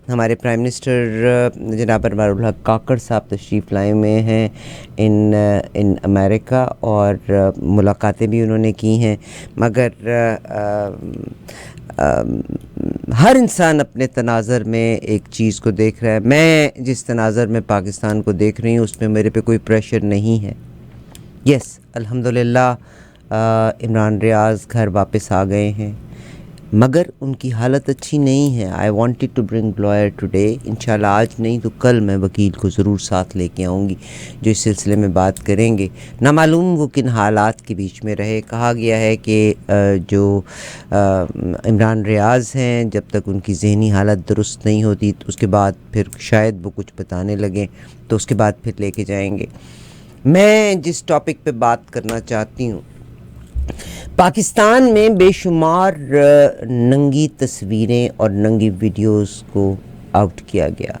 ہمارے prime minister جناب انوار الحق کاکڑ صاحب تشریف لائے ہوئے ہیں ان امریکہ، اور ملاقاتیں بھی انہوں نے کی ہیں، مگر ہر انسان اپنے تناظر میں ایک چیز کو دیکھ رہا ہے۔ میں جس تناظر میں پاکستان کو دیکھ رہی ہوں اس میں میرے پہ کوئی پریشر نہیں ہے۔ یس، الحمدللہ عمران ریاض گھر واپس آ گئے ہیں، مگر ان کی حالت اچھی نہیں ہے۔ I wanted to bring lawyer today, انشاءاللہ آج نہیں تو کل میں وکیل کو ضرور ساتھ لے کے آؤں گی جو اس سلسلے میں بات کریں گے۔ نہ معلوم وہ کن حالات کے بیچ میں رہے۔ کہا گیا ہے کہ جو عمران ریاض ہیں جب تک ان کی ذہنی حالت درست نہیں ہوتی تو اس کے بعد پھر شاید وہ کچھ بتانے لگیں تو اس کے بعد پھر لے کے جائیں گے۔ میں جس ٹاپک پہ بات کرنا چاہتی ہوں، پاکستان میں بے شمار ننگی تصویریں اور ننگی ویڈیوز کو آؤٹ کیا گیا۔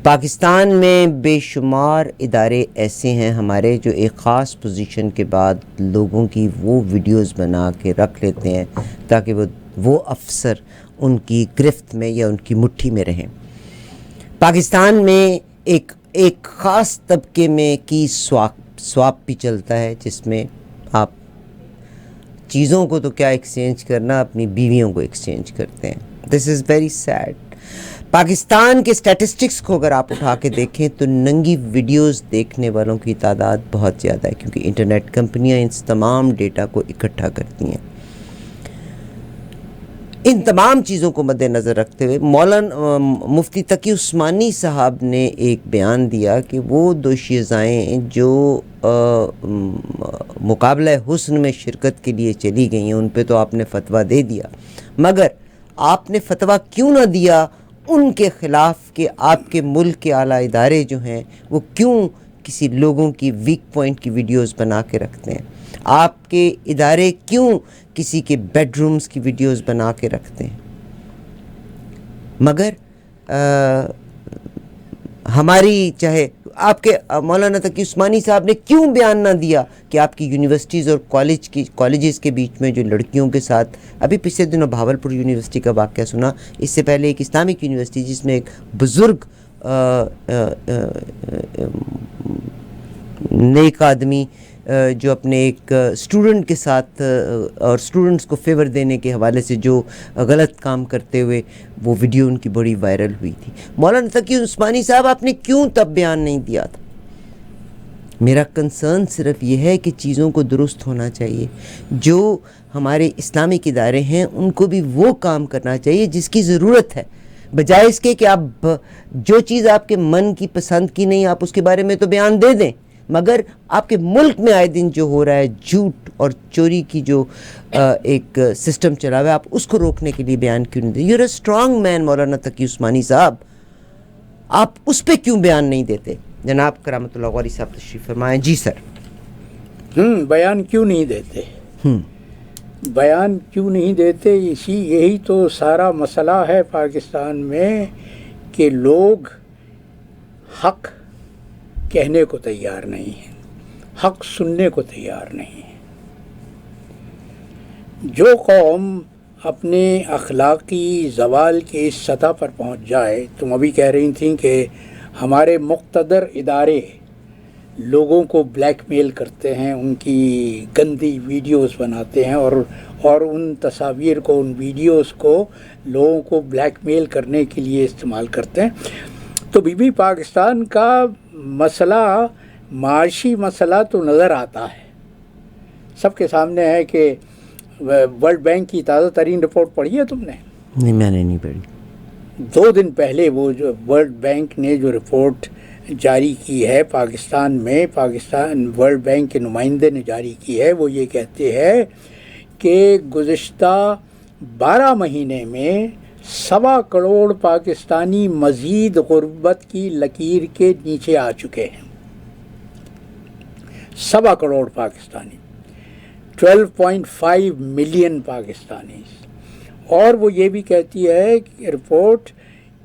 پاکستان میں بے شمار ادارے ایسے ہیں ہمارے جو ایک خاص پوزیشن کے بعد لوگوں کی وہ ویڈیوز بنا کے رکھ لیتے ہیں تاکہ وہ افسر ان کی گرفت میں یا ان کی مٹھی میں رہیں۔ پاکستان میں ایک خاص طبقے میں کی سواپ بھی چلتا ہے، جس میں آپ چیزوں کو تو کیا ایکسچینج کرنا، اپنی بیویوں کو ایکسچینج کرتے ہیں۔ دس از ویری سیڈ۔ پاکستان کے اسٹیٹسٹکس کو اگر آپ اٹھا کے دیکھیں تو ننگی ویڈیوز دیکھنے والوں کی تعداد بہت زیادہ ہے، کیونکہ انٹرنیٹ کمپنیاں ان تمام ڈیٹا کو اکٹھا کرتی ہیں۔ ان تمام چیزوں کو مد نظر رکھتے ہوئے مولانا مفتی تقی عثمانی صاحب نے ایک بیان دیا کہ وہ دوشیزائیں جو مقابلہ حسن میں شرکت کے لیے چلی گئی ہیں ان پہ تو آپ نے فتویٰ دے دیا، مگر آپ نے فتویٰ کیوں نہ دیا ان کے خلاف کہ آپ کے ملک کے اعلیٰ ادارے جو ہیں وہ کیوں کسی لوگوں کی ویک پوائنٹ کی ویڈیوز بنا کے رکھتے ہیں؟ آپ کے ادارے کیوں کسی کے بیڈ رومز کی ویڈیوز بنا کے رکھتے ہیں؟ مگر ہماری چاہے آپ کے مولانا تقی عثمانی صاحب نے کیوں بیان نہ دیا کہ آپ کی یونیورسٹیز اور کالجز کے بیچ میں جو لڑکیوں کے ساتھ، ابھی پچھلے دنوں بھاولپور یونیورسٹی کا واقعہ سنا، اس سے پہلے ایک اسلامک یونیورسٹی جس میں ایک بزرگ نیک آدمی جو اپنے ایک اسٹوڈنٹ کے ساتھ اور اسٹوڈنٹس کو فیور دینے کے حوالے سے جو غلط کام کرتے ہوئے وہ ویڈیو ان کی بڑی وائرل ہوئی تھی۔ مولانا تقی عثمانی صاحب آپ نے کیوں تب بیان نہیں دیا تھا؟ میرا کنسرن صرف یہ ہے کہ چیزوں کو درست ہونا چاہیے۔ جو ہمارے اسلامک ادارے ہیں ان کو بھی وہ کام کرنا چاہیے جس کی ضرورت ہے، بجائے اس کے کہ آپ جو چیز آپ کے من کی پسند کی نہیں آپ اس کے بارے میں تو بیان دے دیں، مگر آپ کے ملک میں آئے دن جو ہو رہا ہے جھوٹ اور چوری کی جو ایک سسٹم چلا ہوا ہے، آپ اس کو روکنے کے لیے بیان کیوں نہیں دیتے؟ You are a strong man مولانا تقی عثمانی صاحب، آپ اس پہ کیوں بیان نہیں دیتے؟ جناب کرامت اللہ غوری صاحب تشریف فرمائیں۔ جی سر۔ بیان کیوں نہیں دیتے؟ بیان کیوں نہیں دیتے؟ یہی تو سارا مسئلہ ہے پاکستان میں کہ لوگ حق کہنے کو تیار نہیں ہیں، حق سننے کو تیار نہیں ہیں۔ جو قوم اپنے اخلاقی زوال کی اس سطح پر پہنچ جائے، تم ابھی کہہ رہی تھیں کہ ہمارے مقتدر ادارے لوگوں کو بلیک میل کرتے ہیں، ان کی گندی ویڈیوز بناتے ہیں اور ان تصاویر کو، ان ویڈیوز کو لوگوں کو بلیک میل کرنے کے لیے استعمال کرتے ہیں۔ تو بھی پاکستان کا مسئلہ، معاشی مسئلہ تو نظر آتا ہے، سب کے سامنے ہے کہ ورلڈ بینک کی تازہ ترین رپورٹ پڑھی ہے تم نے؟ نہیں، میں نے نہیں پڑھی۔ 2 دن پہلے وہ جو ورلڈ بینک نے جو رپورٹ جاری کی ہے پاکستان میں، پاکستان ورلڈ بینک کے نمائندے نے جاری کی ہے، وہ یہ کہتے ہیں کہ گزشتہ 12 مہینے میں 1.25 کروڑ پاکستانی مزید غربت کی لکیر کے نیچے آ چکے ہیں۔ 1.25 کروڑ پاکستانی، 12.5 ملین پاکستانی۔ اور وہ یہ بھی کہتی ہے کہ رپورٹ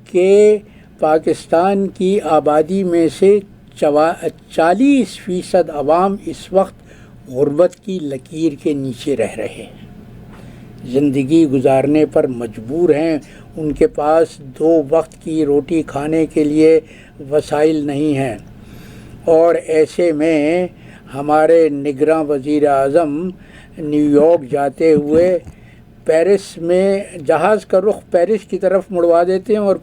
کہ پاکستان کی آبادی میں سے 40% عوام اس وقت غربت کی لکیر کے نیچے رہ رہے ہیں، زندگی گزارنے پر مجبور ہیں، ان کے پاس 2 وقت کی روٹی کھانے کے لیے وسائل نہیں ہیں، اور ایسے میں ہمارے نگراں وزیر اعظم نیو یارک جاتے ہوئے پیرس میں جہاز کا رخ پیرس کی طرف مڑوا دیتے ہیں، اور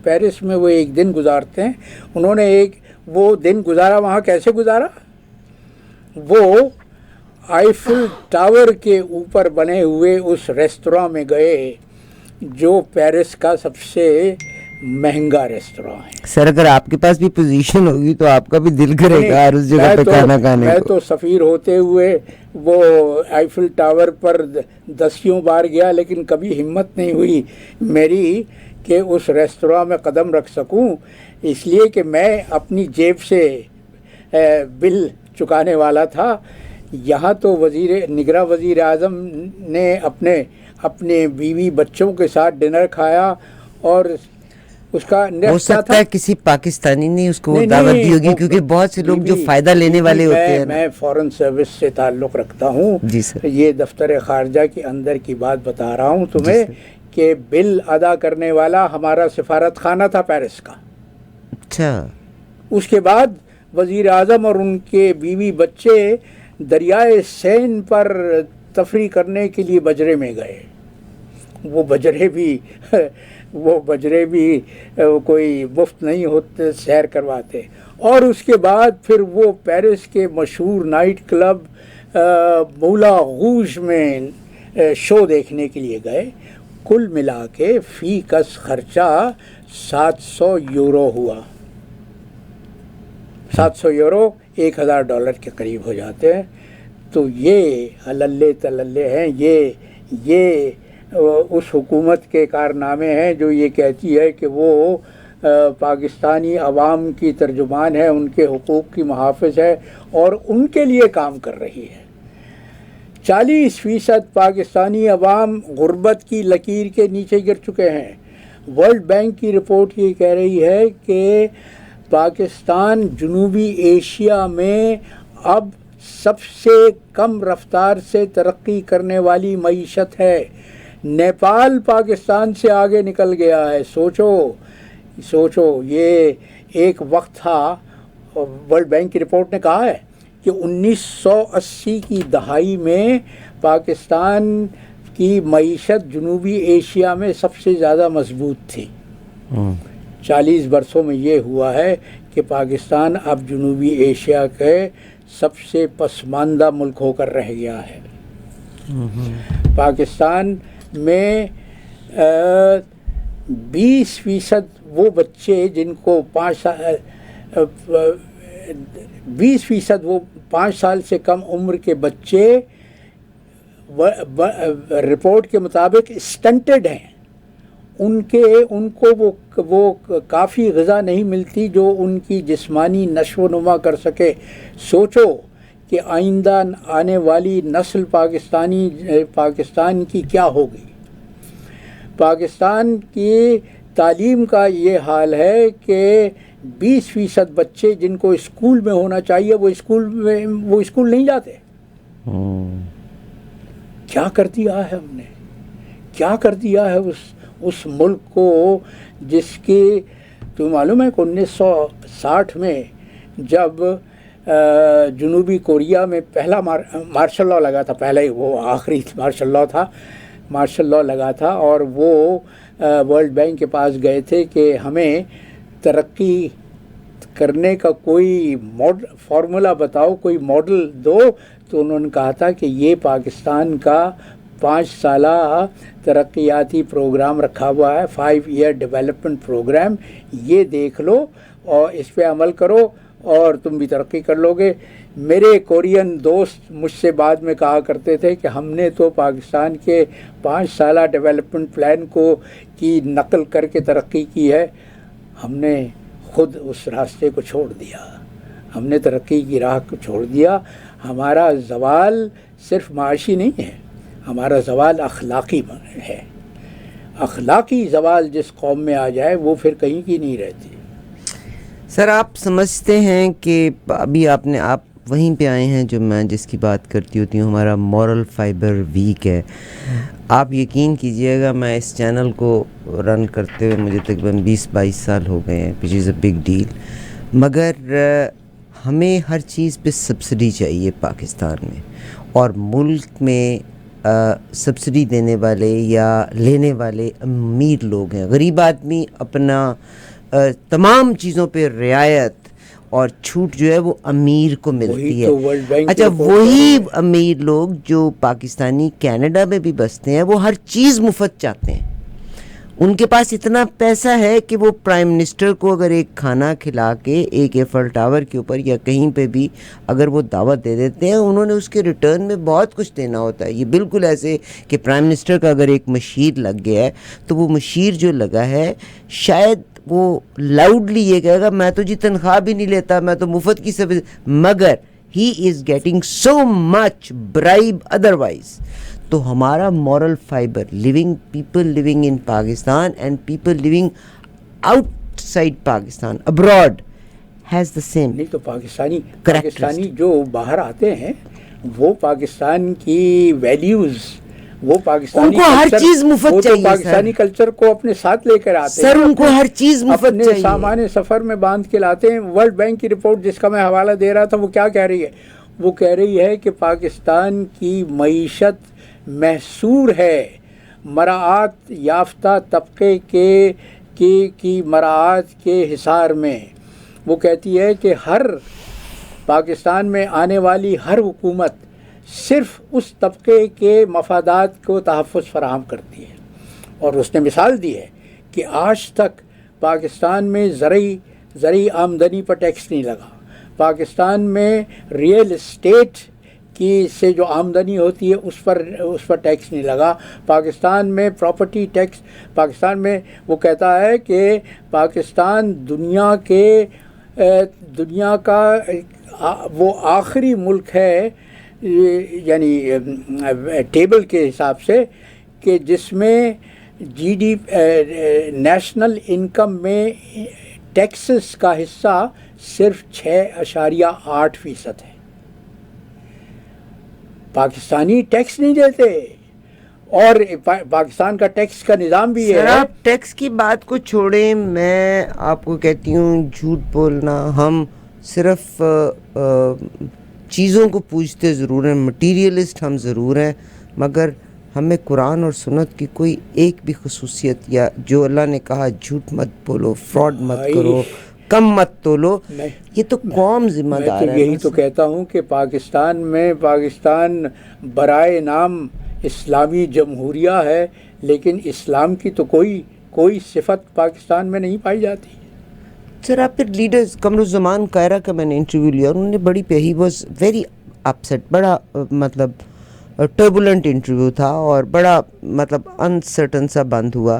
پیرس میں وہ 1 دن گزارتے ہیں۔ انہوں نے وہ دن گزارا، وہاں کیسے گزارا؟ وہ آئیفل ٹاور کے اوپر بنے ہوئے اس ریستوراں میں گئے جو پیرس کا سب سے مہنگا ریستوراں ہے۔ سر اگر آپ کے پاس بھی پوزیشن ہوگی تو آپ کا بھی دل کرے گا اس جگہ پہ کھانا کھانے میں کو۔ تو سفیر ہوتے ہوئے وہ آئیفل ٹاور پر 10 بار گیا، لیکن کبھی ہمت نہیں ہوئی میری کہ اس ریستوراں میں قدم رکھ سکوں، اس لیے کہ میں اپنی جیب سے بل چکانے والا تھا۔ یہاں تو نگراں وزیر اعظم نے اپنے بیوی بچوں کے ساتھ ڈنر کھایا، اور اس کا ہو سکتا ہے کسی پاکستانی نے اس کو دعوت دی ہوگی، کیونکہ بہت سے لوگ جو فائدہ لینے والے ہوتے ہیں۔ میں فورن سروس سے تعلق رکھتا ہوں جی سر، یہ دفتر خارجہ کے اندر کی بات بتا رہا ہوں تمہیں کہ بل ادا کرنے والا ہمارا سفارت خانہ تھا پیرس کا۔ اچھا، اس کے بعد وزیر اعظم اور ان کے بیوی بچے دریائے سین پر تفریح کرنے کے لیے بجرے میں گئے۔ وہ بجرے بھی کوئی مفت نہیں ہوتے، سیر کرواتے۔ اور اس کے بعد پھر وہ پیرس کے مشہور نائٹ کلب مولا غوش میں شو دیکھنے کے لیے گئے۔ کل ملا کے فی کس خرچہ 700 یورو ہوا۔ 700 یورو $1000 کے قریب ہو جاتے ہیں۔ تو یہ ہللے تللے ہیں، یہ اس حکومت کے کارنامے ہیں جو یہ کہتی ہے کہ وہ پاکستانی عوام کی ترجمان ہے، ان کے حقوق کی محافظ ہے اور ان کے لیے کام کر رہی ہے۔ 40% پاکستانی عوام غربت کی لکیر کے نیچے گر چکے ہیں۔ ورلڈ بینک کی رپورٹ یہ کہہ رہی ہے کہ پاکستان جنوبی ایشیا میں اب سب سے کم رفتار سے ترقی کرنے والی معیشت ہے۔ نیپال پاکستان سے آگے نکل گیا ہے۔ سوچو یہ ایک وقت تھا، ورلڈ بینک کی رپورٹ نے کہا ہے کہ 1980 کی دہائی میں پاکستان کی معیشت جنوبی ایشیا میں سب سے زیادہ مضبوط تھی۔ 40 برسوں میں یہ ہوا ہے کہ پاکستان اب جنوبی ایشیا کے سب سے پسماندہ ملک ہو کر رہ گیا ہے۔ پاکستان میں 20% وہ بچے جن کو 20% وہ 5 سال سے کم عمر کے بچے رپورٹ کے مطابق اسٹنٹڈ ہیں۔ ان کو وہ کافی غذا نہیں ملتی جو ان کی جسمانی نشو و نما کر سکے۔ سوچو کہ آئندہ آنے والی نسل پاکستان کی کیا ہوگی۔ پاکستان کی تعلیم کا یہ حال ہے کہ 20% بچے جن کو اسکول میں ہونا چاہیے وہ اسکول نہیں جاتے۔ کیا کر دیا ہے ہم نے، کیا کر دیا ہے اس ملک کو جس کی تمہیں معلوم ہے کہ 1960 میں جب جنوبی کوریا میں پہلا مارشل لاء لگا تھا، پہلا ہی وہ آخری مارشل لاء لگا تھا، اور وہ ورلڈ بینک کے پاس گئے تھے کہ ہمیں ترقی کرنے کا کوئی فارمولا بتاؤ، کوئی ماڈل دو۔ تو انہوں نے کہا تھا کہ یہ پاکستان کا 5 سالہ ترقیاتی پروگرام رکھا ہوا ہے، 5 ایئر ڈیولپمنٹ پروگرام، یہ دیکھ لو اور اس پہ عمل کرو اور تم بھی ترقی کر لو گے۔ میرے کورین دوست مجھ سے بعد میں کہا کرتے تھے کہ ہم نے تو پاکستان کے 5 سالہ ڈیولپمنٹ پلان کی نقل کر کے ترقی کی ہے، ہم نے خود اس راستے کو چھوڑ دیا، ہم نے ترقی کی راہ کو چھوڑ دیا۔ ہمارا زوال صرف معاشی نہیں ہے، ہمارا زوال اخلاقی ہے۔ اخلاقی زوال جس قوم میں آ جائے وہ پھر کہیں کی نہیں رہتی۔ سر آپ سمجھتے ہیں کہ ابھی آپ وہیں پہ آئے ہیں جو میں جس کی بات کرتی ہوتی ہوں. ہمارا مورل فائبر ویک ہے. آپ یقین کیجئے گا میں اس چینل کو رن کرتے ہوئے مجھے تقریباً 20-22 سال ہو گئے ہیں, وچ از اے بگ ڈیل. مگر ہمیں ہر چیز پہ سبسڈی چاہیے پاکستان میں, اور ملک میں سبسڈی دینے والے یا لینے والے امیر لوگ ہیں. غریب آدمی اپنا تمام چیزوں پہ رعایت اور چھوٹ جو ہے وہ امیر کو ملتی ہے. اچھا, وہی امیر لوگ جو پاکستانی کینیڈا میں بھی بستے ہیں وہ ہر چیز مفت چاہتے ہیں. ان کے پاس اتنا پیسہ ہے کہ وہ پرائم منسٹر کو اگر ایک کھانا کھلا کے ایک ایفل ٹاور کے اوپر یا کہیں پہ بھی اگر وہ دعوت دے دیتے ہیں, انہوں نے اس کے ریٹرن میں بہت کچھ دینا ہوتا ہے. یہ بالکل ایسے کہ پرائم منسٹر کا اگر ایک مشیر لگ گیا ہے تو وہ مشیر جو لگا ہے شاید وہ لاؤڈلی یہ کہے گا میں تو جی تنخواہ بھی نہیں لیتا, میں تو مفت کی سب, مگر he is getting so much bribe otherwise. تو ہمارا moral fibre living people living in Pakistan and people living outside Pakistan abroad has the same. نہیں تو پاکستانی جو باہر آتے ہیں وہ پاکستان کی ویلیوز, وہ پاکستانی ان کو ہر چیز مفت چاہیے, پاکستانی کلچر کو اپنے ساتھ لے کر آتے ہیں سر, ان کو ہر چیز مفت چاہیے, سامان سفر میں باندھ کے لاتے ہیں. ورلڈ بینک کی رپورٹ جس کا میں حوالہ دے رہا تھا وہ کیا کہہ رہی ہے؟ وہ کہہ رہی ہے کہ پاکستان کی معیشت محصور ہے مراعات یافتہ طبقے کی مراعات کے حصار میں. وہ کہتی ہے کہ ہر پاکستان میں آنے والی ہر حکومت صرف اس طبقے کے مفادات کو تحفظ فراہم کرتی ہے. اور اس نے مثال دی ہے کہ آج تک پاکستان میں زرعی آمدنی پر ٹیکس نہیں لگا, پاکستان میں ریئل اسٹیٹ کی سے جو آمدنی ہوتی ہے اس پر ٹیکس نہیں لگا, پاکستان میں پراپرٹی ٹیکس, پاکستان میں وہ کہتا ہے کہ پاکستان دنیا کا وہ آخری ملک ہے یعنی ٹیبل کے حساب سے کہ جس میں نیشنل انکم میں ٹیکسز کا حصہ صرف 6.8% ہے. پاکستانی ٹیکس نہیں دیتے, اور پاکستان کا ٹیکس کا نظام بھی ہے. آپ ٹیکس کی بات کو چھوڑیں, میں آپ کو کہتی ہوں جھوٹ بولنا, ہم صرف چیزوں کو پوجتے ضرور ہیں, مٹیریلسٹ ہم ضرور ہیں, مگر ہمیں قرآن اور سنت کی کوئی ایک بھی خصوصیت یا جو اللہ نے کہا جھوٹ مت بولو, فراڈ مت کرو, کم مت تولو, یہ تو قوم ذمہ دار ہے. یہی تو کہتا ہوں کہ پاکستان برائے نام اسلامی جمہوریہ ہے, لیکن اسلام کی تو کوئی صفت پاکستان میں نہیں پائی جاتی. سر آپ پھر لیڈرز قمرالزمان قاہرہ کا میں نے انٹرویو لیا, انہوں نے بڑی ہی واز ویری اپسیٹ, بڑا مطلب ٹربولنٹ انٹرویو تھا اور بڑا مطلب انسرٹن سا بند ہوا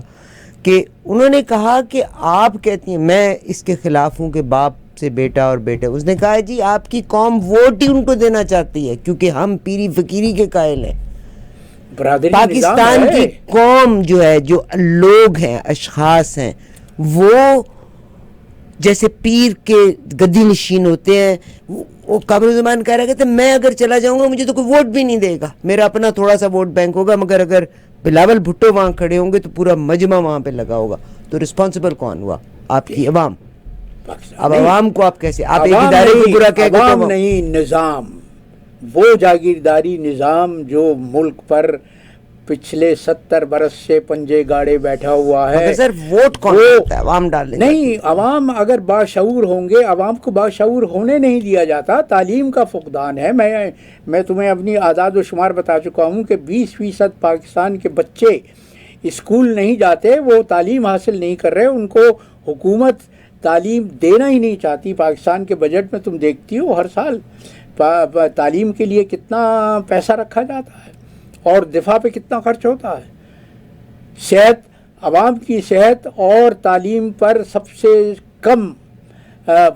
کہ انہوں نے کہا کہ آپ کہتی ہیں میں اس کے خلاف ہوں کہ باپ سے بیٹا اور بیٹا, اس نے کہا جی آپ کی قوم ووٹ ہی ان کو دینا چاہتی ہے کیونکہ ہم پیری فقیری کے قائل ہیں. پاکستان کی قوم جو ہے, جو لوگ ہیں, اشخاص ہیں, وہ جیسے پیر کے گدی نشین ہوتے ہیں. وہ قمرالزمان کہہ رہا کہتے ہیں میں اگر چلا جاؤں گا مجھے تو کوئی ووٹ بھی نہیں دے گا, میرا اپنا تھوڑا سا ووٹ بینک ہوگا, مگر اگر بلاول بھٹو وہاں کھڑے ہوں گے تو پورا مجمع وہاں پہ لگا ہوگا. تو رسپانسبل کون ہوا؟ آپ کی عوام. اب عوام کو آپ کیسے, آپ ایک ادارے کو برا کہہ کے, عوام نہیں, نظام, وہ جاگیرداری نظام جو ملک پر پچھلے 70 برس سے پنجے گاڑے بیٹھا ہوا ہے. سر ووٹ کون دیتا ہے؟ عوام ڈالنے نہیں, عوام اگر باشعور ہوں گے, عوام کو باشعور ہونے نہیں دیا جاتا. تعلیم کا فقدان ہے. میں تمہیں اپنی اعداد و شمار بتا چکا ہوں کہ 20% پاکستان کے بچے اسکول نہیں جاتے, وہ تعلیم حاصل نہیں کر رہے, ان کو حکومت تعلیم دینا ہی نہیں چاہتی. پاکستان کے بجٹ میں تم دیکھتی ہو ہر سال تعلیم کے لیے کتنا پیسہ رکھا جاتا ہے اور دفاع پہ کتنا خرچ ہوتا ہے. صحت, عوام کی صحت اور تعلیم پر سب سے کم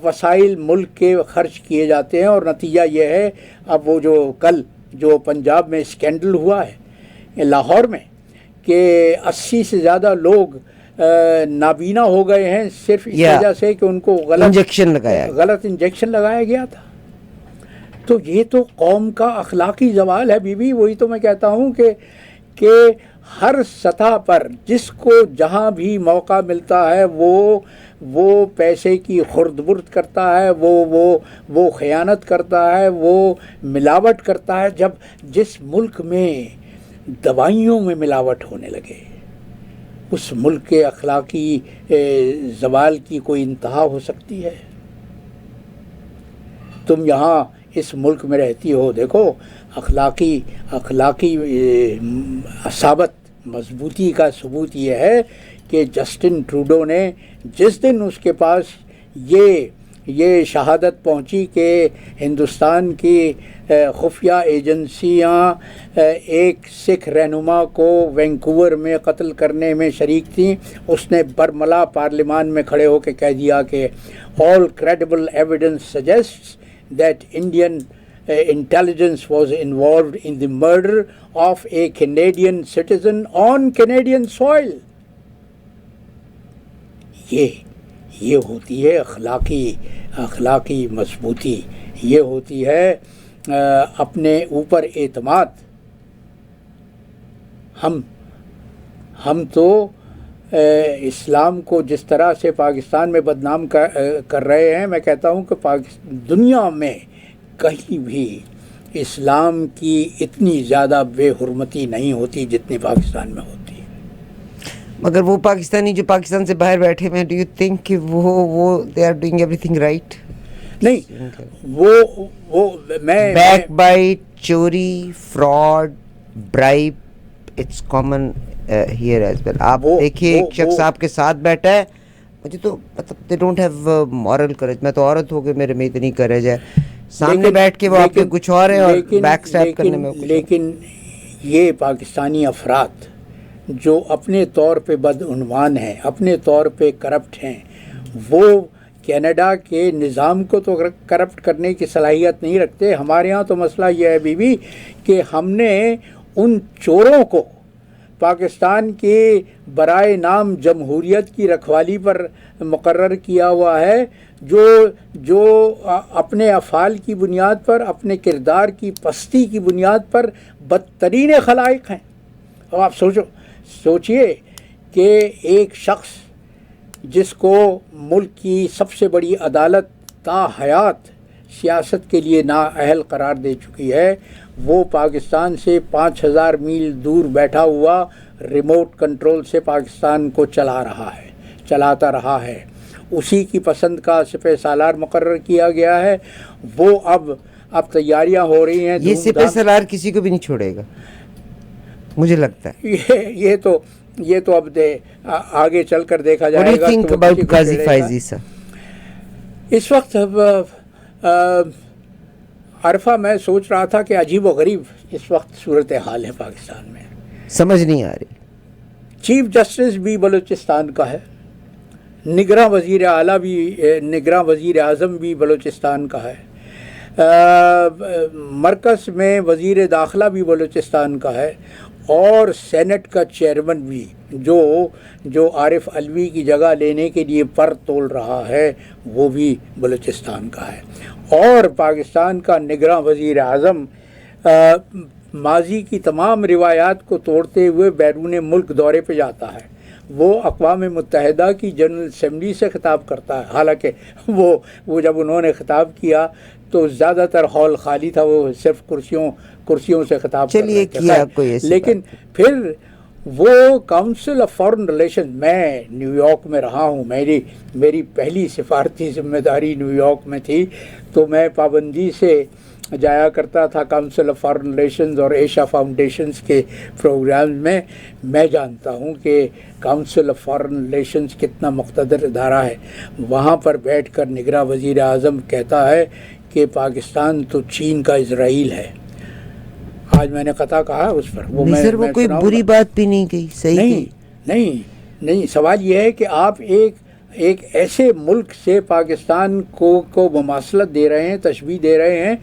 وسائل ملک کے خرچ کیے جاتے ہیں, اور نتیجہ یہ ہے اب وہ جو پنجاب میں اسکینڈل ہوا ہے لاہور میں کہ 80 سے زیادہ لوگ نابینا ہو گئے ہیں صرف اس وجہ سے کہ ان کو غلط انجیکشن لگایا گیا تھا. تو یہ تو قوم کا اخلاقی زوال ہے بیوی. وہی تو میں کہتا ہوں کہ ہر سطح پر جس کو جہاں بھی موقع ملتا ہے وہ پیسے کی خرد برد کرتا ہے, وہ خیانت کرتا ہے, وہ ملاوٹ کرتا ہے. جس ملک میں دوائیوں میں ملاوٹ ہونے لگے اس ملک کے اخلاقی زوال کی کوئی انتہا ہو سکتی ہے؟ تم یہاں اس ملک میں رہتی ہو, دیکھو اخلاقی اصابت مضبوطی کا ثبوت یہ ہے کہ جسٹن ٹروڈو نے جس دن اس کے پاس یہ شہادت پہنچی کہ ہندوستان کی خفیہ ایجنسیاں ایک سکھ رہنما کو وینکوور میں قتل کرنے میں شریک تھیں, اس نے برملا پارلیمان میں کھڑے ہو کے کہہ دیا کہ all credible evidence suggests that Indian intelligence was involved in the murder of a Canadian citizen on Canadian soil. یہ ہوتی ہے اخلاقی مضبوطی, یہ ہوتی ہے اپنے اوپر اعتماد. ہم تو اسلام کو جس طرح سے پاکستان میں بدنام کر رہے ہیں, میں کہتا ہوں کہ دنیا میں کہیں بھی اسلام کی اتنی زیادہ بے حرمتی نہیں ہوتی جتنی پاکستان میں ہوتی ہے. مگر وہ پاکستانی جو پاکستان سے باہر بیٹھے ہوئے ہیں, ڈو یو تھنک کہ وہ they are doing everything right? نہیں, وہ میں بیک بائٹ, چوری, fraud, bribe, it's common here as well. آپ دیکھیے ایک شخص آپ کے ساتھ بیٹھا ہے, مجھے تو مطلب they don't have moral courage. میں تو عورت ہو کے میرے میں اتنی کریج ہے, سامنے بیٹھ کے وہ آپ کے کچھ اور ہے اور بیک سٹیپ کرنے میں. لیکن یہ پاکستانی افراد جو اپنے طور پہ بدعنوان ہیں, اپنے طور پہ کرپٹ ہیں, وہ کینیڈا کے نظام کو تو کرپٹ کرنے کی صلاحیت نہیں رکھتے. ہمارے ہاں تو مسئلہ یہ ہے بیوی کہ ہم نے ان چوروں کو پاکستان کے برائے نام جمہوریت کی رکھوالی پر مقرر کیا ہوا ہے, جو اپنے افعال کی بنیاد پر, اپنے کردار کی پستی کی بنیاد پر بدترین خلائق ہیں. اب آپ سوچئے کہ ایک شخص جس کو ملک کی سب سے بڑی عدالت تا حیات سیاست کے لیے نااہل قرار دے چکی ہے, وہ پاکستان سے 5000 میل دور بیٹھا ہوا ریموٹ کنٹرول سے پاکستان کو چلاتا رہا ہے. اسی کی پسند کا سپہ سالار مقرر کیا گیا ہے. وہ اب تیاریاں ہو رہی ہیں. یہ سپہ سالار کسی کو بھی نہیں چھوڑے گا مجھے لگتا ہے. یہ تو اب آگے چل کر دیکھا جائے گا. What do you think about قاضی فائزی صاحب؟ اس وقت عرفہ میں سوچ رہا تھا کہ عجیب و غریب اس وقت صورتحال ہے پاکستان میں, سمجھ نہیں آ رہی. چیف جسٹس بھی بلوچستان کا ہے, نگراں وزیر اعلیٰ بھی, نگراں وزیر اعظم بھی بلوچستان کا ہے, مرکز میں وزیر داخلہ بھی بلوچستان کا ہے, اور سینٹ کا چیئرمین بھی جو عارف علوی کی جگہ لینے کے لیے پر تول رہا ہے وہ بھی بلوچستان کا ہے. اور پاکستان کا نگراں وزیر اعظم ماضی کی تمام روایات کو توڑتے ہوئے بیرون ملک دورے پہ جاتا ہے. وہ اقوام متحدہ کی جنرل اسمبلی سے خطاب کرتا ہے, حالانکہ وہ جب انہوں نے خطاب کیا تو زیادہ تر ہال خالی تھا, وہ صرف کرسیوں سے خطاب کر رہے تھے. لیکن پھر وہ کاؤنسل آف فارن ریلیشن, میں نیو یارک میں رہا ہوں, میری پہلی سفارتی ذمہ داری نیو یارک میں تھی, تو میں پابندی سے جایا کرتا تھا کاؤنسل آف فارن ریلیشنز اور ایشیا فاؤنڈیشنز کے پروگرام میں. میں جانتا ہوں کہ کاؤنسل آف فارن ریلیشنز کتنا مقتدر ادارہ ہے. وہاں پر بیٹھ کر نگراں وزیر اعظم کہتا ہے کہ پاکستان تو چین کا اسرائیل ہے. آج میں نے قطع کہا اس پر, وہ کوئی بری بات بھی نہیں کہی. صحیح نہیں, سوال یہ ہے کہ آپ ایک ایسے ملک سے پاکستان کو مماثلت دے رہے ہیں, تشبیہ دے رہے ہیں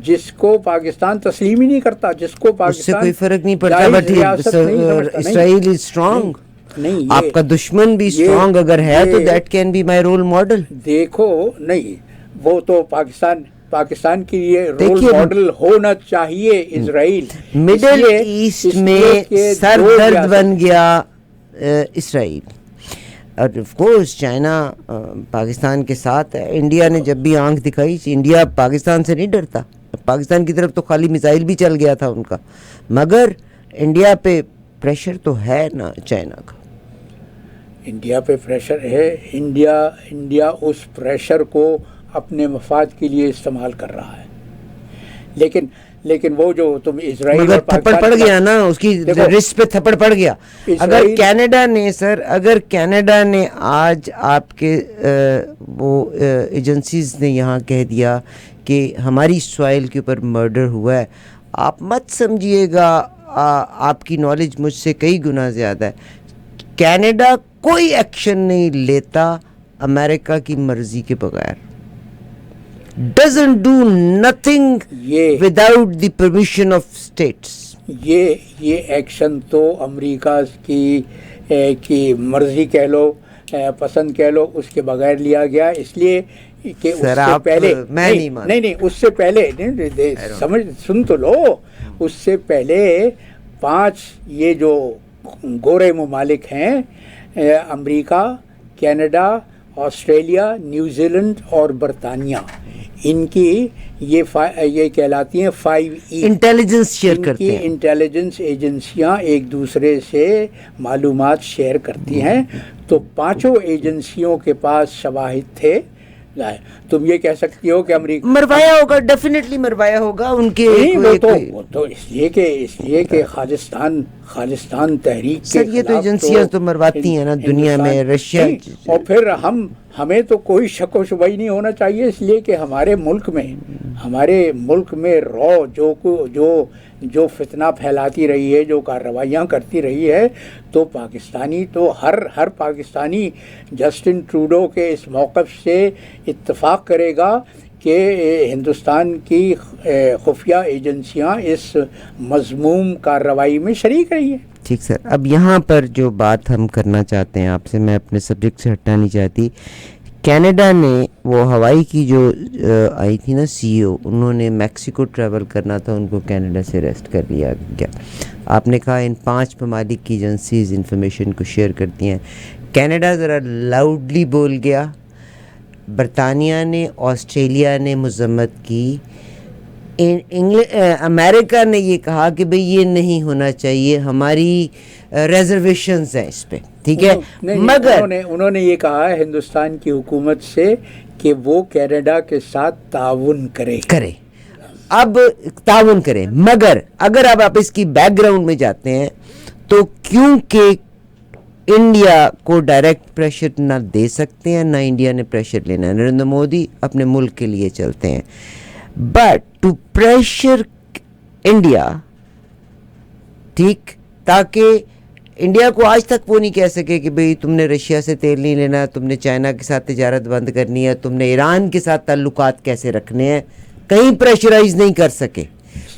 جس کو پاکستان تسلیم ہی نہیں کرتا, جس کو پاکستان اس سے کوئی فرق نہیں پڑتا. بٹ اسرائیل از اسٹرانگ, آپ کا دشمن بھی اسٹرانگ اگر ہے تو that can be my role model. دیکھو نہیں, وہ تو پاکستان کے لیے رول دیکھیے، ماڈل ہونا چاہیے اسرائیل. مڈل ایسٹ میں سر درد بن گیا اسرائیل، اور آف کورس چائنا پاکستان کے ساتھ ہے. انڈیا نے جب بھی آنکھ دکھائی، انڈیا پاکستان سے نہیں ڈرتا. پاکستان کی طرف تو خالی میزائل بھی چل گیا تھا ان کا، مگر انڈیا پہ پریشر تو ہے نا چائنا کا. انڈیا پہ پریشر ہے. انڈیا اس پریشر کو اپنے مفاد کے لیے استعمال کر رہا ہے. لیکن وہ جو تم اسرائیل مگر اور تھپڑ پڑ گیا نا، اس کی رسٹ پہ تھپڑ پڑ گیا. اگر کینیڈا نے آج آپ کے وہ ایجنسیز نے یہاں کہہ دیا کہ ہماری سوائل کے اوپر مرڈر ہوا ہے، آپ مت سمجھیے گا، آپ کی نالج مجھ سے کئی گنا زیادہ ہے. کینیڈا کوئی ایکشن نہیں لیتا امریکہ کی مرضی کے بغیر. doesn't do nothing without the permission of states. یہ ایکشن تو امریکہ کی مرضی کہہ لو، پسند کہہ لو، اس کے بغیر لیا گیا، اس لیے کہ اس سے پہلے نہیں اس سے پہلے سمجھ سن تو لو. اس سے پہلے 5 یہ جو گورے ممالک ہیں، امریکہ، کینیڈا، آسٹریلیا، نیوزی لینڈ اور برطانیہ، ان کی یہ کہلاتی ہیں 5E. انٹیلیجنس شیئر کرتے ہیں. انٹیلیجنس ایجنسیاں ایک دوسرے سے معلومات شیئر کرتی ہیں. تو 5 ایجنسیوں کے پاس شواہد تھے. تم یہ کہہ سکتی ہو کہ امریکہ مروایا ہوگا، ڈیفینیٹلی مروایا ہوگا ان کے. تو اس لیے کہ خالصتان تحریک سر یہ تو ایجنسیاں تو مرواتی ہیں نا دنیا میں، رشیا. اور پھر ہمیں تو کوئی شک و شبہ ہی نہیں ہونا چاہیے، اس لیے کہ ہمارے ملک میں جو فتنہ پھیلاتی رہی ہے، جو کارروائیاں کرتی رہی ہے، تو پاکستانی تو ہر پاکستانی جسٹن ٹروڈو کے اس موقف سے اتفاق کرے گا کہ ہندوستان کی خفیہ ایجنسیاں اس مذموم کارروائی میں شریک رہی ہیں. ٹھیک سر، اب یہاں پر جو بات ہم کرنا چاہتے ہیں آپ سے، میں اپنے سبجیکٹ سے ہٹنا نہیں چاہتی. کینیڈا نے وہ ہوائی کی جو آئی تھی نا CEO، انہوں نے میکسیکو ٹریول کرنا تھا، ان کو کینیڈا سے اریسٹ کر لیا گیا. آپ نے کہا ان 5 ممالک کی ایجنسیز انفارمیشن کو شیئر کرتی ہیں. کینیڈا ذرا لاؤڈلی بول گیا، برطانیہ نے، آسٹریلیا نے مذمت کی، امریکہ نے یہ کہا کہ بھئی یہ نہیں ہونا چاہیے، ہماری ریزرویشنز ہیں اس پہ، ٹھیک ہے. مگر انہوں نے یہ کہا ہے ہندوستان کی حکومت سے کہ وہ کینیڈا کے ساتھ تعاون کرے. اب تعاون کریں، مگر اگر آپ اس کی بیک گراؤنڈ میں جاتے ہیں تو کیونکہ انڈیا کو ڈائریکٹ پریشر نہ دے سکتے ہیں، نہ انڈیا نے پریشر لینا ہے. نریندر مودی اپنے ملک کے لیے چلتے ہیں، بٹ ٹو پریشر انڈیا، ٹھیک، تاکہ انڈیا کو آج تک وہ نہیں کہہ سکے کہ بھئی تم نے رشیا سے تیل نہیں لینا، تم نے چائنا کے ساتھ تجارت بند کرنی ہے، تم نے ایران کے ساتھ تعلقات کیسے رکھنے ہیں، کہیں پریشرائز نہیں کر سکے.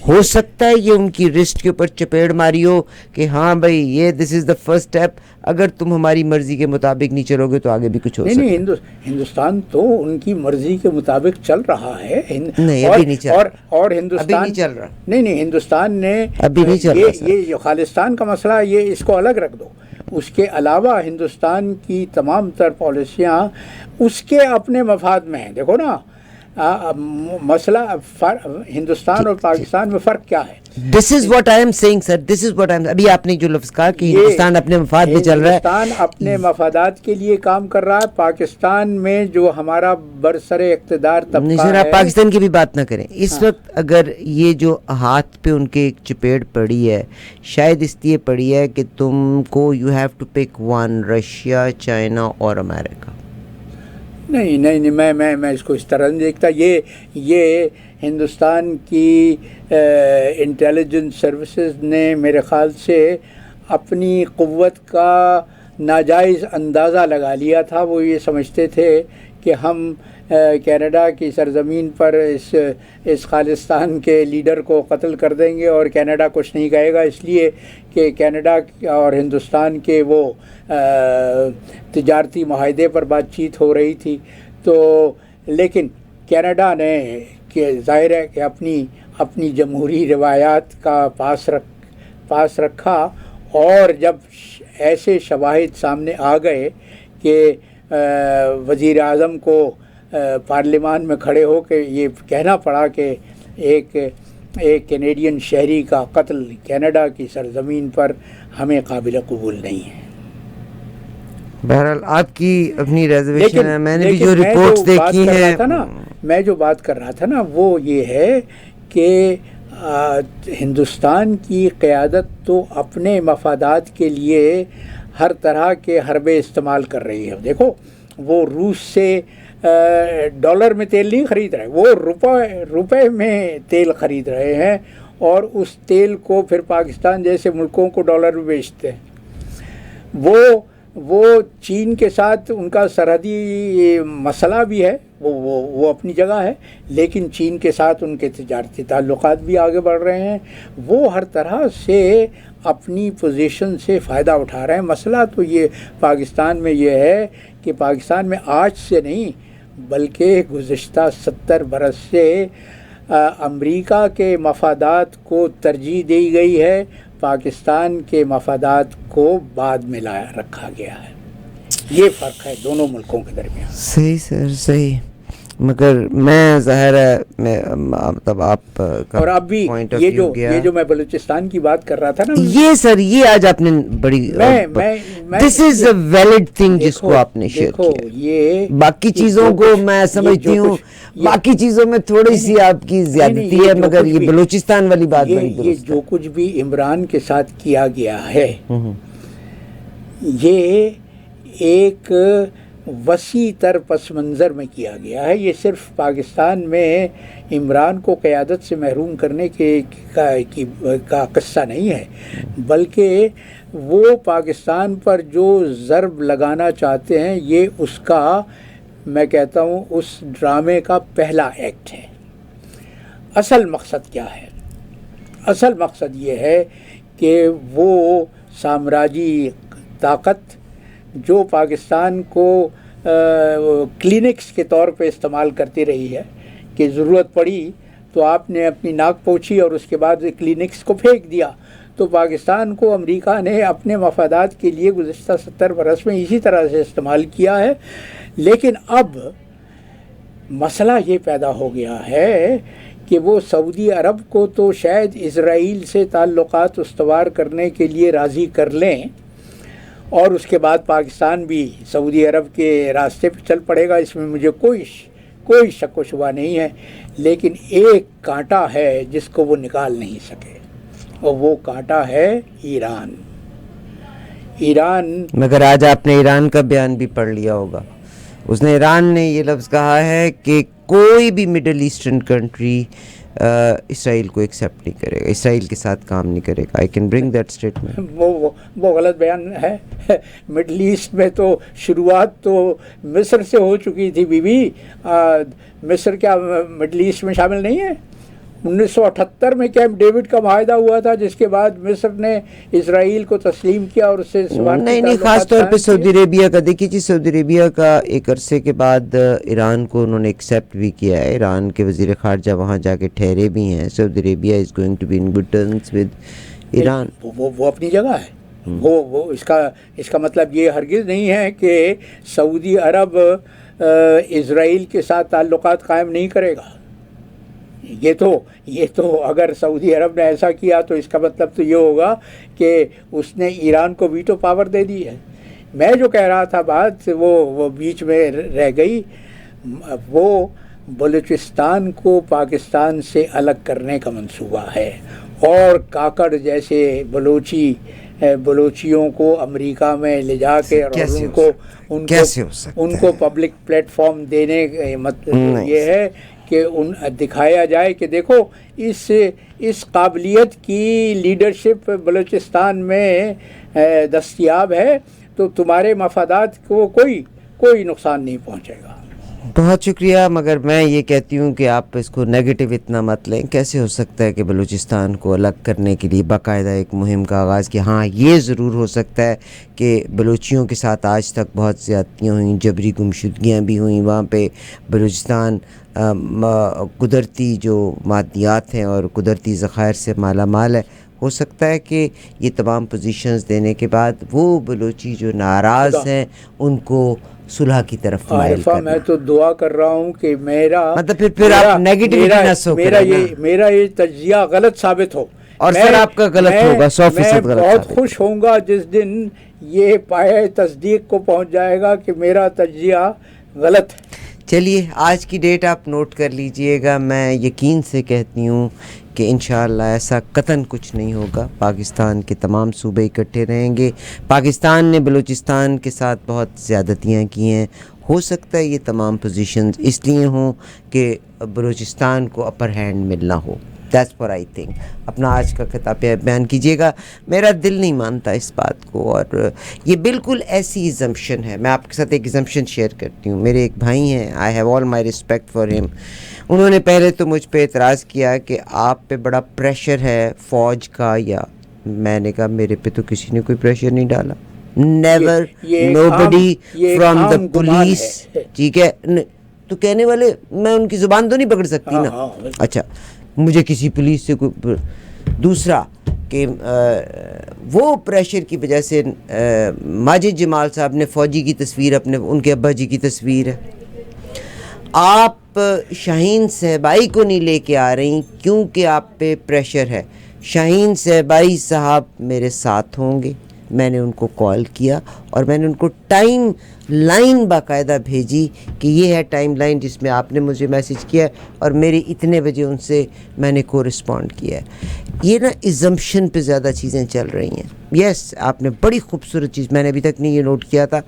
ہو سکتا ہے یہ ان کی رسٹ کے اوپر چپیڑ ماری ہو کہ ہاں بھئی یہ دس از دا فرسٹ اسٹیپ، اگر تم ہماری مرضی کے مطابق نہیں چلو گے تو آگے بھی کچھ ہو سکتا ہے. نہیں، ہندوستان تو ان کی مرضی کے مطابق چل رہا ہے. نہیں ابھی نہیں چل رہا، اور ہندوستان نہیں چل رہا. نہیں ہندوستان نے ابھی نہیں چل رہا. یہ جو خالستان کا مسئلہ، یہ اس کو الگ رکھ دو. اس کے علاوہ ہندوستان کی تمام تر پالیسیاں اس کے اپنے مفاد میں ہیں. دیکھو نا مسئلہ ہندوستان اور پاکستان میں فرق کیا ہے. This is what I am saying sir, this is what I am. ابھی آپ نے جو لفظ کہا کہ ہندوستان اپنے مفاد میں چل رہا ہے، ہندوستان اپنے مفادات کے لیے کام کر رہا ہے. پاکستان میں جو ہمارا برسر اقتدار طبقہ نہیں سر، آپ پاکستان کی بھی بات نہ کریں اس وقت. اگر یہ جو ہاتھ پہ ان کے ایک چپیڑ پڑی ہے، شاید اس لیے پڑی ہے کہ تم کو you have to pick one, Russia, China اور امریکہ. نہیں میں اس کو اس طرح نہیں دیکھتا. یہ ہندوستان کی انٹیلیجنس سروسز نے میرے خیال سے اپنی قوت کا ناجائز اندازہ لگا لیا تھا. وہ یہ سمجھتے تھے کہ ہم کینیڈا کی سرزمین پر اس خالستان کے لیڈر کو قتل کر دیں گے اور کینیڈا کچھ نہیں کہے گا، اس لیے کہ کینیڈا اور ہندوستان کے وہ تجارتی معاہدے پر بات چیت ہو رہی تھی. تو لیکن کینیڈا کہ ظاہر ہے کہ اپنی جمہوری روایات کا پاس رکھا، اور جب ایسے شواہد سامنے آ گئے کہ وزیر اعظم کو پارلیمان میں کھڑے ہو کے یہ کہنا پڑا کہ ایک کینیڈین شہری کا قتل کینیڈا کی سرزمین پر ہمیں قابل قبول نہیں ہے۔ بہرحال آپ کی اپنی ریزرویشن ہے، میں نے بھی جو رپورٹس دیکھی ہیں، میں جو بات کر رہا تھا نا وہ یہ ہے کہ ہندوستان کی قیادت تو اپنے مفادات کے لیے ہر طرح کے حربے استعمال کر رہی ہے۔ دیکھو وہ روس سے ڈالر میں تیل نہیں خرید رہے، وہ روپے میں تیل خرید رہے ہیں، اور اس تیل کو پھر پاکستان جیسے ملکوں کو ڈالر میں بیچتے ہیں۔ وہ چین کے ساتھ ان کا سرحدی مسئلہ بھی ہے، وہ اپنی جگہ ہے، لیکن چین کے ساتھ ان کے تجارتی تعلقات بھی آگے بڑھ رہے ہیں۔ وہ ہر طرح سے اپنی پوزیشن سے فائدہ اٹھا رہے ہیں۔ مسئلہ تو یہ پاکستان میں یہ ہے کہ پاکستان میں آج سے نہیں بلکہ گزشتہ 70 برس سے امریکا کے مفادات کو ترجیح دی گئی ہے، پاکستان کے مفادات کو بعد میں رکھا گیا ہے۔ یہ فرق ہے دونوں ملکوں کے درمیان۔ صحیح سر، صحیح، مگر میں ظاہر ہے مطلب آپ کا اور اب بھی یہ جو میں بلوچستان کی بات کر رہا تھا نا، یہ سر یہ آج آپ نے بڑی دس از اے ویلڈ تھنگ جس کو آپ نے شیئر کیا۔ یہ باقی چیزوں کو میں سمجھتی ہوں، باقی چیزوں میں تھوڑی سی آپ کی زیادتی ہے، مگر یہ بلوچستان والی بات بڑی درست ہے۔ یہ جو کچھ بھی عمران کے ساتھ کیا گیا ہے، یہ ایک وسیع تر پس منظر میں کیا گیا ہے۔ یہ صرف پاکستان میں عمران کو قیادت سے محروم کرنے کا قصہ نہیں ہے، بلکہ وہ پاکستان پر جو ضرب لگانا چاہتے ہیں، یہ اس کا، میں کہتا ہوں، اس ڈرامے کا پہلا ایکٹ ہے۔ اصل مقصد کیا ہے؟ اصل مقصد یہ ہے کہ وہ سامراجی طاقت جو پاکستان کو کلینکس کے طور پہ استعمال کرتی رہی ہے، کہ ضرورت پڑی تو آپ نے اپنی ناک پوچھی اور اس کے بعد کلینکس کو پھینک دیا، تو پاکستان کو امریکہ نے اپنے مفادات کے لیے گزشتہ 70 برس میں اسی طرح سے استعمال کیا ہے۔ لیکن اب مسئلہ یہ پیدا ہو گیا ہے کہ وہ سعودی عرب کو تو شاید اسرائیل سے تعلقات استوار کرنے کے لیے راضی کر لیں، اور اس کے بعد پاکستان بھی سعودی عرب کے راستے پہ چل پڑے گا، اس میں مجھے کوئی شک و شبہ نہیں ہے، لیکن ایک کانٹا ہے جس کو وہ نکال نہیں سکے، اور وہ کانٹا ہے ایران۔ مگر آج آپ نے ایران کا بیان بھی پڑھ لیا ہوگا، ایران نے یہ لفظ کہا ہے کہ کوئی بھی مڈل ایسٹرن کنٹری اسرائیل کو ایکسیپٹ نہیں کرے گا، اسرائیل کے ساتھ کام نہیں کرے گا۔ I can bring that statement. وہ غلط بیان ہے۔ مڈل ایسٹ میں تو شروعات تو مصر سے ہو چکی تھی مصر کیا مڈل ایسٹ میں شامل نہیں ہے؟ 1978 میں کیمپ ڈیوڈ کا معاہدہ ہوا تھا، جس کے بعد مصر نے اسرائیل کو تسلیم کیا اور اس سے نہیں، خاص طور پہ سعودی عربیہ کا دیکھیے جی، سعودی عربیہ کا ایک عرصے کے بعد ایران کو انہوں نے ایکسیپٹ بھی کیا ہے، ایران کے وزیر خارجہ وہاں جا کے ٹھہرے بھی ہیں۔ Saudi Arabia is going to be in good terms with Iran. وہ اپنی جگہ ہے، وہ اس کا مطلب یہ ہرگز نہیں ہے کہ سعودی عرب اسرائیل کے ساتھ تعلقات قائم نہیں کرے گا۔ یہ تو اگر سعودی عرب نے ایسا کیا تو اس کا مطلب تو یہ ہوگا کہ اس نے ایران کو ویٹو پاور دے دی ہے۔ میں جو کہہ رہا تھا بات وہ بیچ میں رہ گئی، وہ بلوچستان کو پاکستان سے الگ کرنے کا منصوبہ ہے، اور کاکڑ جیسے بلوچیوں کو امریکہ میں لے جا کے اور ان کو پبلک پلیٹ فارم دینے کا مطلب یہ ہے کہ دکھایا جائے کہ دیکھو اس قابلیت کی لیڈرشپ بلوچستان میں دستیاب ہے، تو تمہارے مفادات کو کوئی نقصان نہیں پہنچے گا۔ بہت شکریہ، مگر میں یہ کہتی ہوں کہ آپ اس کو نیگیٹو اتنا مت لیں. کیسے ہو سکتا ہے کہ بلوچستان کو الگ کرنے کے لیے باقاعدہ ایک مہم کا آغاز کیا؟ ہاں یہ ضرور ہو سکتا ہے کہ بلوچیوں کے ساتھ آج تک بہت زیادتیاں ہوئیں، جبری گمشدگیاں بھی ہوئیں وہاں پہ. بلوچستان قدرتی جو مادیات ہیں اور قدرتی ذخائر سے مالا مال ہے. ہو سکتا ہے کہ یہ تمام پوزیشنز دینے کے بعد وہ بلوچی جو ناراض ہیں ان کو صلح کی طرف مائل عارفہ کرنا. میں تو دعا کر رہا ہوں کہ مطلب پھر آپ نیگیٹیوٹی نہ سو کریں نا. میرا یہ تجزیہ غلط ثابت ہو. اور سر آپ کا غلط ہوگا، 100% غلط. میں بہت خوش ہوں گا جس دن یہ پائے تصدیق کو پہنچ جائے گا کہ میرا تجزیہ غلط ہے. چلیے آج کی ڈیٹ آپ نوٹ کر لیجئے گا. میں یقین سے کہتی ہوں کہ انشاءاللہ ایسا قطعاً کچھ نہیں ہوگا. پاکستان کے تمام صوبے اکٹھے رہیں گے. پاکستان نے بلوچستان کے ساتھ بہت زیادتیاں کی ہیں. ہو سکتا ہے یہ تمام پوزیشنز اس لیے ہوں کہ بلوچستان کو اپر ہینڈ ملنا ہو. That's far I think. اپنا آج کا خطاب بیان کیجیے گا. میرا دل نہیں مانتا اس بات کو، اور یہ بالکل ایسی ایزمپشن ہے. میں آپ کے ساتھ ایک ایزمپشن شیئر کرتی ہوں. میرے ایک بھائی ہیں، I have all my respect for ہم. انہوں نے پہلے تو مجھ پہ اعتراض کیا کہ آپ پہ بڑا پریشر ہے فوج کا، یا میں نے کہا میرے پہ تو کسی نے کوئی پریشر نہیں ڈالا. Never, nobody from the police. ٹھیک ہے، تو کہنے والے میں ان کی زبان تو نہیں پکڑ سکتی نا. اچھا، مجھے کسی پولیس سے کوئی دوسرا کہ وہ پریشر کی وجہ سے ماجد جمال صاحب نے فوجی کی تصویر اپنے ان کے ابا جی کی تصویر ہے. آپ شاہین صاحبائی کو نہیں لے کے آ رہی کیونکہ آپ پہ پریشر ہے. شاہین صاحبائی صاحب میرے ساتھ ہوں گے. میں نے ان کو کال کیا اور میں نے ان کو ٹائم لائن باقاعدہ بھیجی کہ یہ ہے ٹائم لائن جس میں آپ نے مجھے میسج کیا اور میری اتنے بجے ان سے میں نے کو رسپونڈ کیا ہے. یہ نا ایزمپشن پہ زیادہ چیزیں چل رہی ہیں. یس، آپ نے بڑی خوبصورت چیز، میں نے ابھی تک نہیں یہ نوٹ کیا تھا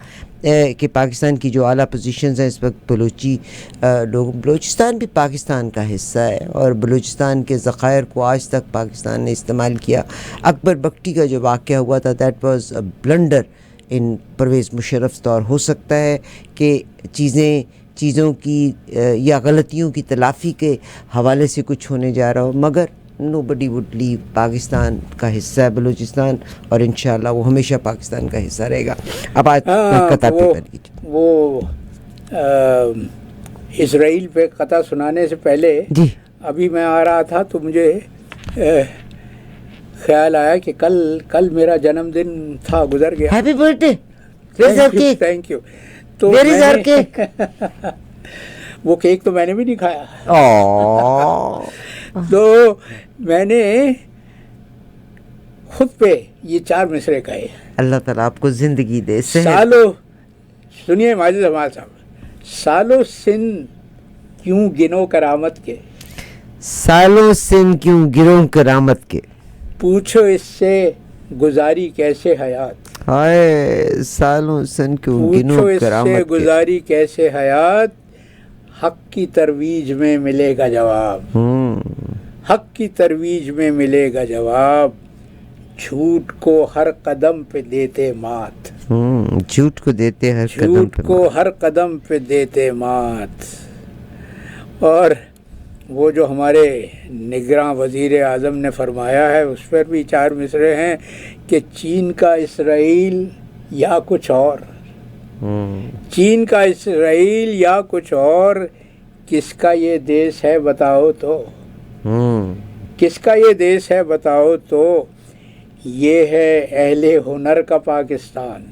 کہ پاکستان کی جو اعلیٰ پوزیشنز ہیں اس وقت بلوچی لوگ، بلوچستان بھی پاکستان کا حصہ ہے اور بلوچستان کے ذخائر کو آج تک پاکستان نے استعمال کیا. اکبر بگٹی کا جو واقعہ ہوا تھا دیٹ واز اے بلنڈر ان پرویز مشرف طور. ہو سکتا ہے کہ چیزوں کی یا غلطیوں کی تلافی کے حوالے سے کچھ ہونے جا رہا ہو، مگر نو بڈی وڈ لیو. پاکستان کا حصہ ہے بلوچستان اور انشاءاللہ وہ ہمیشہ پاکستان کا حصہ رہے گا. اب آج قطع پہ وہ اسرائیل پہ قطع سنانے سے پہلے جی ابھی میں آ رہا تھا تو مجھے خیال آیا کہ کل میرا جنم دن تھا، گزر گیا. Happy birth day. Thank you. تو وہ کیک تو میں نے بھی نہیں کھایا. تو میں نے خود پہ یہ 4 مصرے کہے. اللہ تعالیٰ آپ کو زندگی دے. سنیے ماجد جمال صاحب. سالو سن کیوں گنو کرامت کے، سالوں سن کیوں گروں کرامت کے، پوچھو اس سے گزاری کیسے حیات. ہائے سالوں سن کیوں گنوں کرامت کے، پوچھو اس سے گزاری کیسے حیات. حق کی ترویج میں ملے گا جواب، حق کی ترویج میں ملے گا جواب. جھوٹ کو ہر قدم پہ دیتے مات، جھوٹ کو دیتے ہر قدم پہ، جھوٹ کو ہر قدم پہ دیتے مات. اور وہ جو ہمارے نگراں وزیر اعظم نے فرمایا ہے اس پر بھی 4 مصرے ہیں کہ چین کا اسرائیل یا کچھ اور، چین کا اسرائیل یا کچھ اور، کس کا یہ دیش ہے بتاؤ تو، کس کا یہ دیش ہے بتاؤ تو. یہ ہے اہل ہنر کا پاکستان،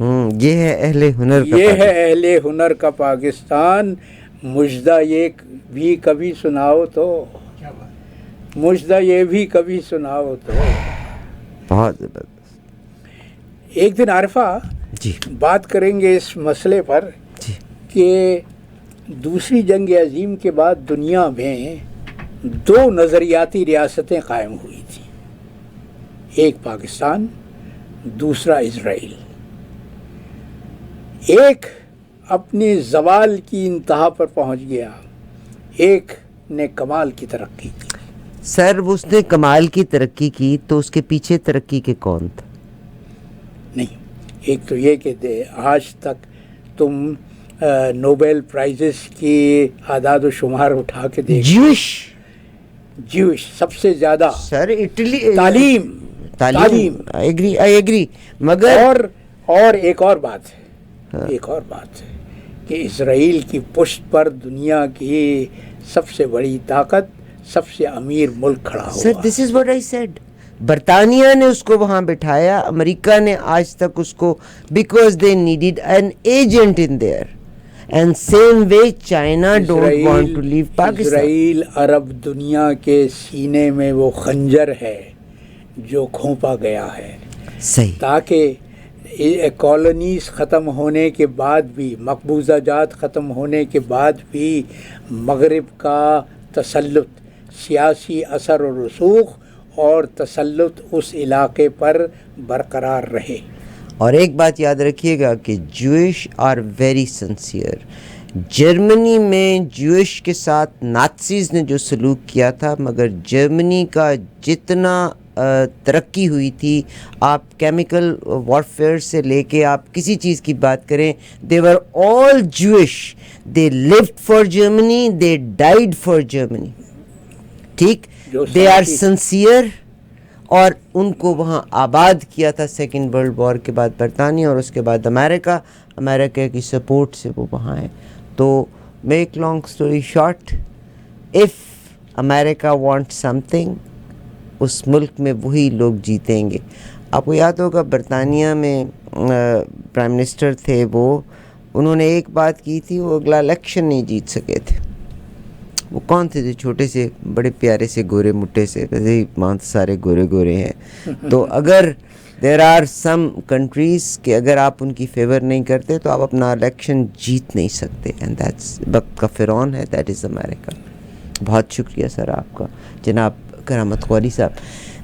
یہ ہے اہل ہنر کا، یہ ہے اہل ہنر کا پاکستان. مجدہ یہ بھی کبھی سناؤ تو، مجدہ یہ بھی کبھی سناؤ تو. بہت زبردست. ایک دن عارفہ جی بات کریں گے اس مسئلے پر کہ دوسری جنگ عظیم کے بعد دنیا میں 2 نظریاتی ریاستیں قائم ہوئی تھیں، ایک پاکستان، دوسرا اسرائیل. ایک اپنی زوال کی انتہا پر پہنچ گیا، ایک نے کمال کی ترقی کی. سر اس نے کمال کی ترقی کی تو اس کے پیچھے ترقی کے کون تھا؟ نہیں، ایک تو یہ کہ آج تک تم نوبل پرائزز کی اعداد و شمار اٹھا کے دیکھ، جیوش سب سے زیادہ، سر اٹلی تعلیم، آئی ایگری، مگر اور ایک اور بات ہے کہ اسرائیل کی پشت پر دنیا کی سب سے بڑی طاقت، سب سے امیر ملک کھڑا ہوا. سر this is what I said. برطانیہ نے اس کو وہاں بٹھایا، امریکہ نے آج تک اس کو، because they needed an agent in there, and same way China don't want to leave Pakistan. اسرائیل عرب دنیا کے سینے میں وہ خنجر ہے جو کھونپا گیا ہے، صحیح، تاکہ کالونیز ختم ہونے کے بعد بھی، مقبوضہ جات ختم ہونے کے بعد بھی مغرب کا تسلط، سیاسی اثر و رسوخ اور تسلط اس علاقے پر برقرار رہے. اور ایک بات یاد رکھیے گا کہ جوئش آر ویری سنسیئر. جرمنی میں جوئش کے ساتھ نازیز نے جو سلوک کیا تھا، مگر جرمنی کا جتنا ترقی ہوئی تھی، آپ کیمیکل وارفیئر سے لے کے آپ کسی چیز کی بات کریں، they were all Jewish, they lived for Germany, they died for Germany. ٹھیک، دے آر سنسیئر، اور ان کو وہاں آباد کیا تھا سیکنڈ ورلڈ وار کے بعد برطانیہ، اور اس کے بعد امریکہ کی سپورٹ سے وہ وہاں ہیں. تو make long story short, if America want something, اس ملک میں وہی لوگ جیتیں گے. آپ کو یاد ہوگا برطانیہ میں پرائم منسٹر تھے وہ، انہوں نے ایک بات کی تھی، وہ اگلا الیکشن نہیں جیت سکے تھے. وہ کون تھے؟ جو چھوٹے سے بڑے پیارے سے گورے مٹے سے، ویسے ہی مان سارے گورے ہیں. تو اگر دیر آر سم کنٹریز کہ اگر آپ ان کی فیور نہیں کرتے تو آپ اپنا الیکشن جیت نہیں سکتے، اینڈ دیٹس وقت کا فرعون ہے، دیٹ از امریکہ. بہت شکریہ سر آپ کا، جناب کرامت قوری صاحب.